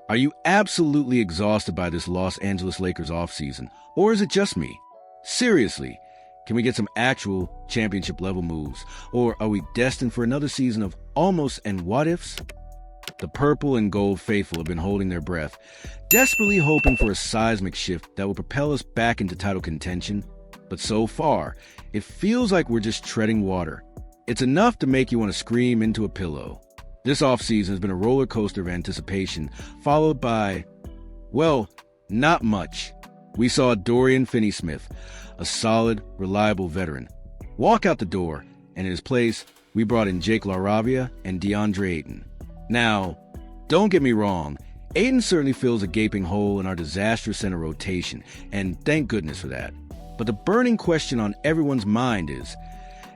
Are you absolutely exhausted by this Los Angeles Lakers offseason? Or is it just me? Seriously, can we get some actual championship-level moves? Or are we destined for another season of almost and what-ifs? The purple and gold faithful have been holding their breath, desperately hoping for a seismic shift that will propel us back into title contention. But so far, it feels like we're just treading water. It's enough to make you want to scream into a pillow. This offseason has been a roller coaster of anticipation, followed by, well, not much. We saw Dorian Finney-Smith, a solid, reliable veteran, walk out the door, and in his place, we brought in Jake Laravia and Deandre Ayton. Now, don't get me wrong, Ayton certainly fills a gaping hole in our disastrous center rotation, and thank goodness for that. But the burning question on everyone's mind is,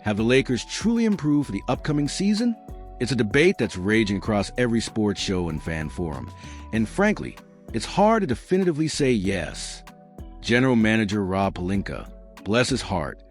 have the Lakers truly improved for the upcoming season? It's a debate that's raging across every sports show and fan forum, and frankly, it's hard to definitively say yes. General Manager Rob Pelinka, bless his heart,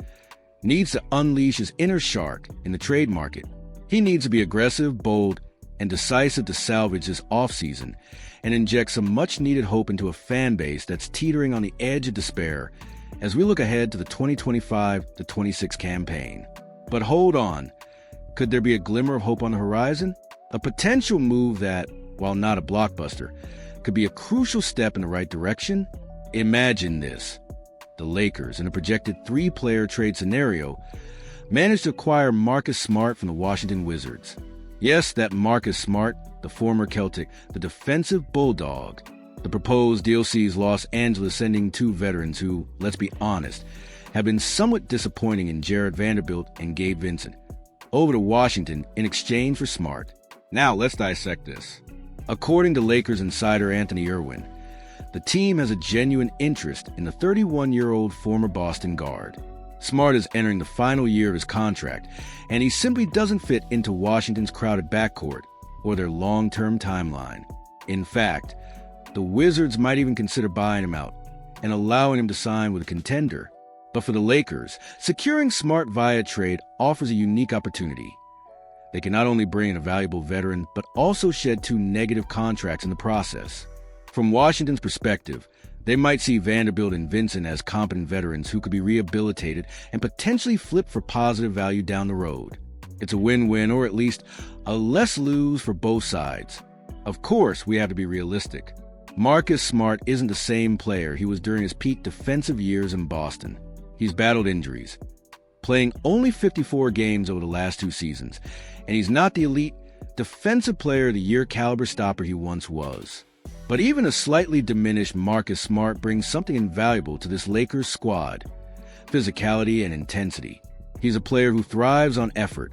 needs to unleash his inner shark in the trade market. He needs to be aggressive, bold, and decisive to salvage this offseason and inject some much-needed hope into a fan base that's teetering on the edge of despair as we look ahead to the 2025-26 campaign. But hold on. Could there be a glimmer of hope on the horizon? A potential move that, while not a blockbuster, could be a crucial step in the right direction? Imagine this. The Lakers, in a projected 3-player trade scenario, managed to acquire Marcus Smart from the Washington Wizards. Yes, that Marcus Smart, the former Celtic, the defensive bulldog. The proposed deal sees Los Angeles sending 2 veterans who, let's be honest, have been somewhat disappointing in Jarred Vanderbilt and Gabe Vincent, over to Washington in exchange for Smart. Now let's dissect this. According to Lakers insider Anthony Irwin, the team has a genuine interest in the 31-year-old former Boston guard. Smart is entering the final year of his contract, and he simply doesn't fit into Washington's crowded backcourt or their long-term timeline. In fact, the Wizards might even consider buying him out and allowing him to sign with a contender. But for the Lakers, securing Smart via trade offers a unique opportunity. They can not only bring in a valuable veteran, but also shed 2 negative contracts in the process. From Washington's perspective, they might see Vanderbilt and Vincent as competent veterans who could be rehabilitated and potentially flipped for positive value down the road. It's a win-win, or at least a less-lose for both sides. Of course, we have to be realistic. Marcus Smart isn't the same player he was during his peak defensive years in Boston. He's battled injuries, playing only 54 games over the last 2 seasons, and he's not the elite defensive player of the year caliber stopper he once was. But even a slightly diminished Marcus Smart brings something invaluable to this Lakers squad: physicality and intensity. He's a player who thrives on effort,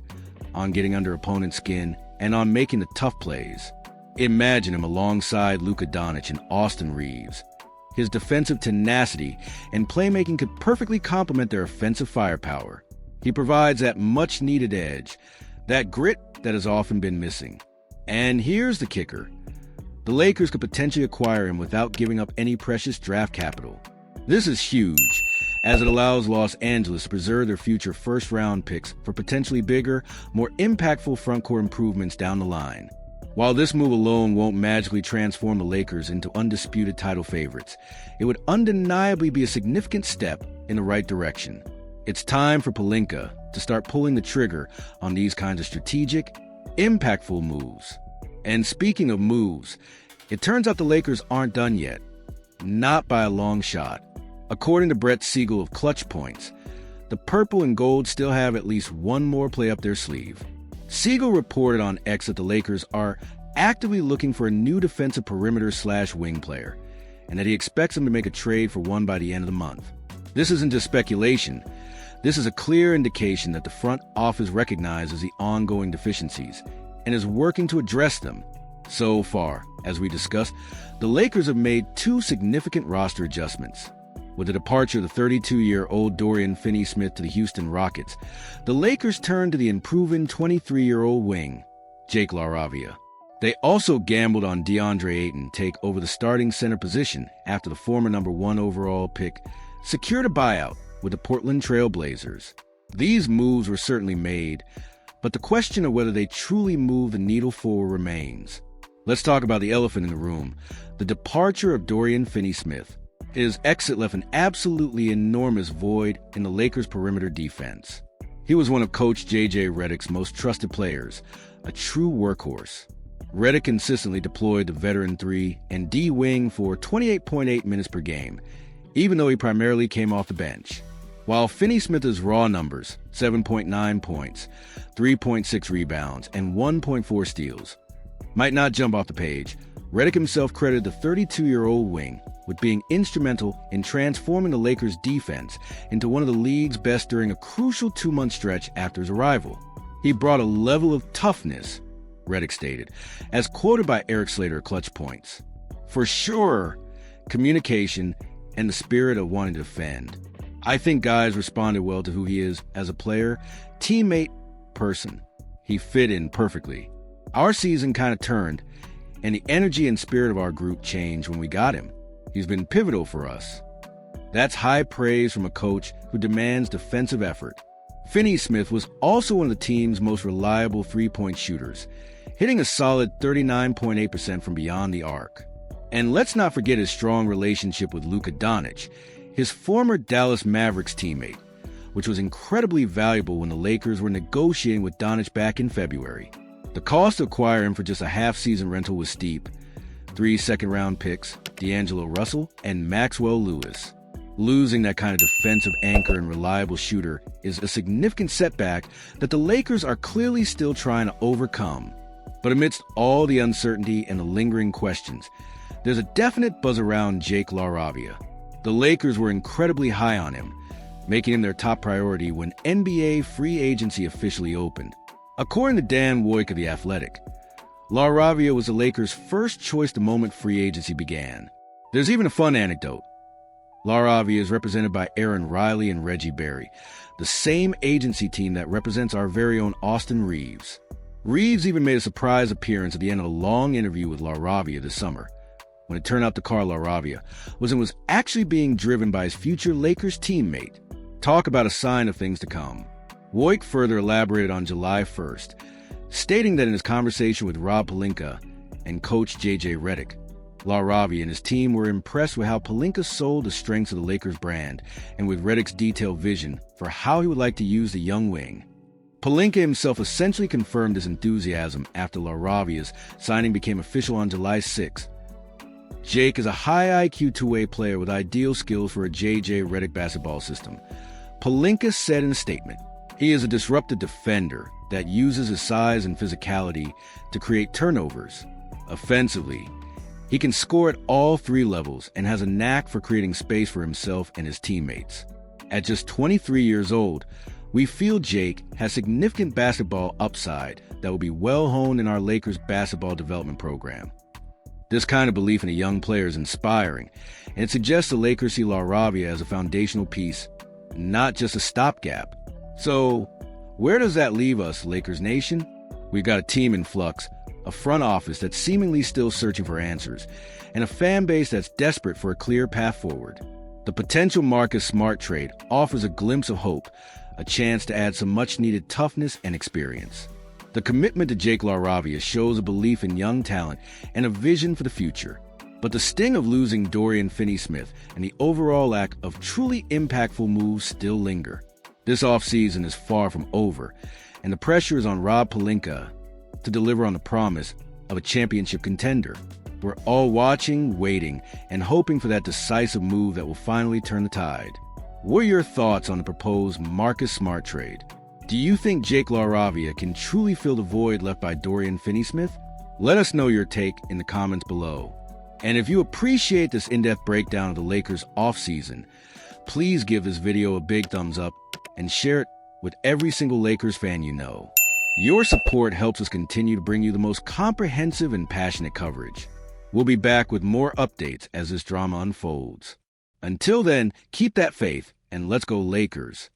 on getting under opponent's skin, and on making the tough plays. Imagine him alongside Luka and Austin Reeves. His defensive tenacity and playmaking could perfectly complement their offensive firepower. He provides that much-needed edge, that grit that has often been missing. And here's the kicker. The Lakers could potentially acquire him without giving up any precious draft capital. This is huge, as it allows Los Angeles to preserve their future first-round picks for potentially bigger, more impactful frontcourt improvements down the line. While this move alone won't magically transform the Lakers into undisputed title favorites, it would undeniably be a significant step in the right direction. It's time for Pelinka to start pulling the trigger on these kinds of strategic, impactful moves. And speaking of moves, it turns out the Lakers aren't done yet. Not by a long shot. According to Brett Siegel of Clutch Points, the purple and gold still have at least one more play up their sleeve. Siegel reported on X that the Lakers are actively looking for a new defensive perimeter/wing player, and that he expects them to make a trade for one by the end of the month. This isn't just speculation. This is a clear indication that the front office recognizes the ongoing deficiencies and is working to address them. So far, as we discussed, the Lakers have made 2 significant roster adjustments. With the departure of the 32-year-old Dorian Finney-Smith to the Houston Rockets, the Lakers turned to the unproven 23-year-old wing, Jake Laravia. They also gambled on Deandre Ayton take over the starting center position after the former number 1 overall pick secured a buyout with the Portland Trail Blazers. These moves were certainly made, but the question of whether they truly move the needle forward remains. Let's talk about the elephant in the room, the departure of Dorian Finney-Smith. His exit left an absolutely enormous void in the Lakers' perimeter defense. He was one of Coach J.J. Redick's most trusted players, a true workhorse. Redick consistently deployed the veteran 3 and D wing for 28.8 minutes per game, even though he primarily came off the bench. While Finney-Smith's raw numbers, 7.9 points, 3.6 rebounds, and 1.4 steals, might not jump off the page, Redick himself credited the 32-year-old wing with being instrumental in transforming the Lakers' defense into one of the league's best during a crucial 2-month stretch after his arrival. He brought a level of toughness, Redick stated, as quoted by Eric Slater at Clutch Points. For sure, communication and the spirit of wanting to defend. I think guys responded well to who he is as a player, teammate, person. He fit in perfectly. Our season kind of turned, and the energy and spirit of our group changed when we got him. He's been pivotal for us. That's high praise from a coach who demands defensive effort. Finney-Smith was also one of the team's most reliable three-point shooters, hitting a solid 39.8% from beyond the arc. And let's not forget his strong relationship with Luka Doncic, his former Dallas Mavericks teammate, which was incredibly valuable when the Lakers were negotiating with Doncic back in February. The cost to acquire him for just a half-season rental was steep. 3 second-round picks, D'Angelo Russell and Maxwell Lewis. Losing that kind of defensive anchor and reliable shooter is a significant setback that the Lakers are clearly still trying to overcome. But amidst all the uncertainty and the lingering questions, there's a definite buzz around Jake Laravia. The Lakers were incredibly high on him, making him their top priority when NBA free agency officially opened. According to Dan Woik of The Athletic, Laravia was the Lakers' first choice the moment free agency began. There's even a fun anecdote. Laravia is represented by Aaron Riley and Reggie Berry, the same agency team that represents our very own Austin Reeves. Reeves even made a surprise appearance at the end of a long interview with Laravia this summer, when it turned out the car Laravia was actually being driven by his future Lakers teammate. Talk about a sign of things to come. Woik further elaborated on July 1st, stating that in his conversation with Rob Pelinka and coach J.J. Redick, Laravia and his team were impressed with how Pelinka sold the strengths of the Lakers brand and with Redick's detailed vision for how he would like to use the young wing. Pelinka himself essentially confirmed his enthusiasm after Laravia's signing became official on July 6th. Jake is a high IQ two-way player with ideal skills for a J.J. Redick basketball system. Pelinka said in a statement, "He is a disruptive defender that uses his size and physicality to create turnovers. Offensively, he can score at all 3 levels and has a knack for creating space for himself and his teammates. At just 23 years old, we feel Jake has significant basketball upside that will be well honed in our Lakers basketball development program." This kind of belief in a young player is inspiring, and it suggests the Lakers see Laravia as a foundational piece, not just a stopgap. So, where does that leave us, Lakers Nation? We've got a team in flux, a front office that's seemingly still searching for answers, and a fan base that's desperate for a clear path forward. The potential Marcus Smart trade offers a glimpse of hope, a chance to add some much-needed toughness and experience. The commitment to Jake Laravia shows a belief in young talent and a vision for the future. But the sting of losing Dorian Finney-Smith and the overall lack of truly impactful moves still linger. This offseason is far from over, and the pressure is on Rob Pelinka to deliver on the promise of a championship contender. We're all watching, waiting, and hoping for that decisive move that will finally turn the tide. What are your thoughts on the proposed Marcus Smart trade? Do you think Jake Laravia can truly fill the void left by Dorian Finney-Smith? Let us know your take in the comments below. And if you appreciate this in-depth breakdown of the Lakers offseason, please give this video a big thumbs up and share it with every single Lakers fan you know. Your support helps us continue to bring you the most comprehensive and passionate coverage. We'll be back with more updates as this drama unfolds. Until then, keep that faith, and let's go Lakers.